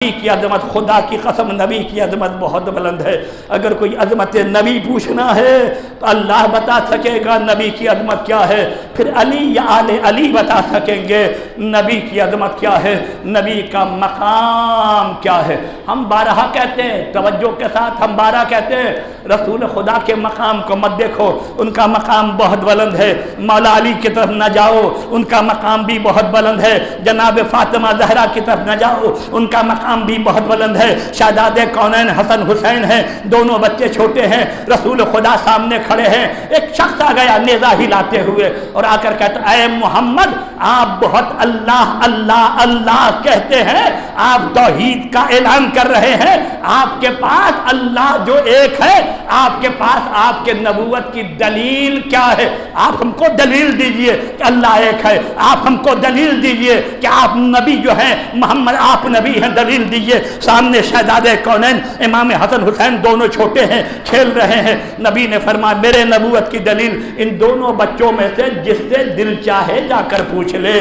نبی کی عظمت، خدا کی قسم نبی کی عظمت بہت بلند ہے۔ اگر کوئی عظمت نبی پوچھنا ہے تو اللہ بتا سکے گا نبی کی عظمت کیا ہے، پھر علی یا آل علی بتا سکیں گے نبی کی عظمت کیا ہے، نبی کا مقام کیا ہے۔ ہم بارہا کہتے ہیں، توجہ کے ساتھ ہم بارہا کہتے ہیں، رسول خدا کے مقام کو مت دیکھو، ان کا مقام بہت بلند ہے۔ مولا علی کی طرف نہ جاؤ، ان کا مقام بھی بہت بلند ہے۔ جناب فاطمہ زہرا کی طرف نہ جاؤ، ان کا مقام بھی بہت بلند ہے۔ شہزاد کونین حسن حسین ہیں، دونوں بچے چھوٹے ہیں، رسول خدا سامنے کھڑے ہیں۔ ایک شخص آ گیا نیزہ ہلاتے ہوئے اور آ کر کہتا، اے محمد آپ بہت اللہ اللہ اللہ کہتے ہیں، آپ توحید کا اعلان کر رہے ہیں، آپ کے پاس اللہ جو ایک ہے، آپ کے پاس آپ کے نبوت کی دلیل کیا ہے؟ آپ ہم کو دلیل دیجئے کہ اللہ ایک ہے، آپ ہم کو دلیل دیجئے کہ آپ نبی جو ہیں محمد آپ نبی ہیں، دلیل دیجئے۔ سامنے شہزادے کونین امام حسن حسین دونوں چھوٹے ہیں، کھیل رہے ہیں۔ نبی نے فرمایا میرے نبوت کی دلیل ان دونوں بچوں میں سے جس سے دل چاہے جا کر پوچھ لے۔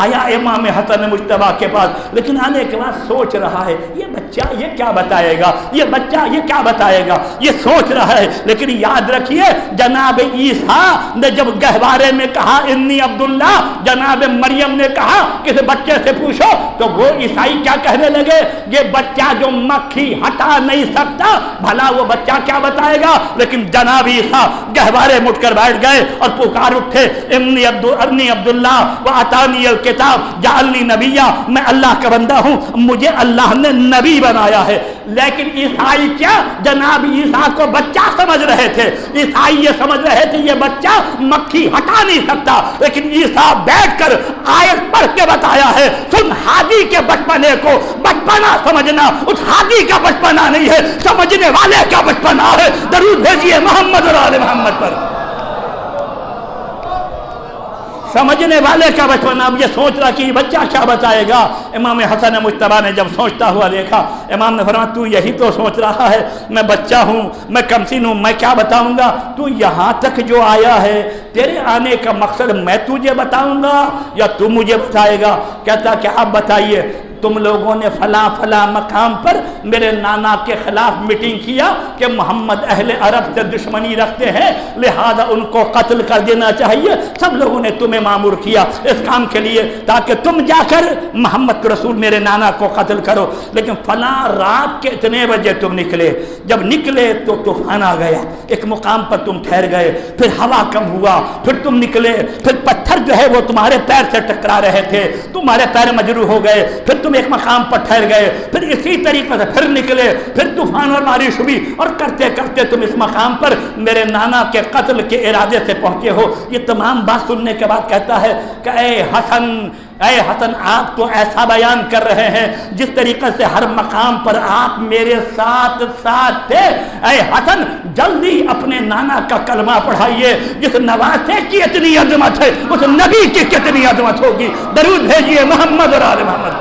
آیا امام حسن مجتبیٰ کے پاس، لیکن آنے کے بعد سوچ رہا ہے یہ بچہ یہ کیا بتائے گا، یہ بچہ یہ کیا بتائے گا، یہ سوچ رہا ہے۔ لیکن یاد رکھیے جناب عیسیٰ نے جب گہوارے میں کہا انی عبداللہ، جناب مریم نے کہا کسی بچے سے پوچھو، تو وہ عیسائی کیا کہنے لگے، یہ بچہ جو مکھی ہٹا نہیں سکتا بھلا وہ بچہ کیا بتائے گا۔ لیکن جناب عیسیٰ گہوارے مٹ کر بیٹھ گئے اور پکار اٹھے انی عبداللہ واتانی الکتاب جعلنی نبیہ، میں اللہ کا بندہ ہوں، مجھے اللہ نے نبی بنایا ہے۔ لیکن عیسائی کیا جناب عیسیٰ کو بچہ سمجھ رہے تھے، عیسائی یہ سمجھ رہے تھے یہ بچہ مکھی ہٹا نہیں سکتا۔ لیکن عیسیٰ بیٹھ کر آیت پڑھ کے بتایا ہے، سن ہادی کے بچپنے کو، بچپنا سمجھنا اس ہادی کا بچپنا نہیں ہے، سمجھنے والے کا بچپنا ہے۔ درود بھیجیے محمد اور آل محمد پر۔ سمجھنے والے کا بچپنا۔ اب یہ سوچ رہا کہ یہ بچہ کیا بتائے گا۔ امام حسن مجتبیٰ نے جب سوچتا ہوا دیکھا، امام نے فرمایا تو یہی تو سوچ رہا ہے، میں بچہ ہوں، میں کمسن ہوں، میں کیا بتاؤں گا، تو یہاں تک جو آیا ہے تیرے آنے کا مقصد میں تجھے بتاؤں گا یا تو مجھے بتائے گا؟ کہتا کہ آپ بتائیے، تم لوگوں نے فلاں فلاں مقام پر میرے نانا کے خلاف میٹنگ کیا کہ محمد اہل عرب سے دشمنی رکھتے ہیں لہذا ان کو قتل کر دینا چاہیے، سب لوگوں نے تمہیں مامور کیا اس کام کے لیے تاکہ تم جا کر محمد کے رسول میرے نانا کو قتل کرو۔ لیکن فلاں رات کے اتنے بجے تم نکلے، جب نکلے تو طوفان آ گیا، ایک مقام پر تم ٹھہر گئے، پھر ہوا کم ہوا، پھر تم نکلے، پھر پتھر جو ہے وہ تمہارے پیر سے ٹکرا رہے تھے، تمہارے پیر مجروح ہو گئے، پھر تم ایک مقام پر ٹھہر گئے، پھر اسی طریقے سے پھر نکلے، پھر طوفان اور بارش ہوئی، اور کرتے کرتے تم اس مقام پر میرے نانا کے قتل کے ارادے سے پہنچے ہو۔ یہ تمام بات سننے کے بعد کہتا ہے کہ اے حسن آپ تو ایسا بیان کر رہے ہیں جس طریقے سے ہر مقام پر آپ میرے ساتھ تھے۔ اے حسن جلدی اپنے نانا کا کلمہ پڑھائیے، جس نواسے کی اتنی عظمت ہے اس نبی کی کتنی عظمت ہوگی۔ درود بھیجیے محمد اور آل محمد۔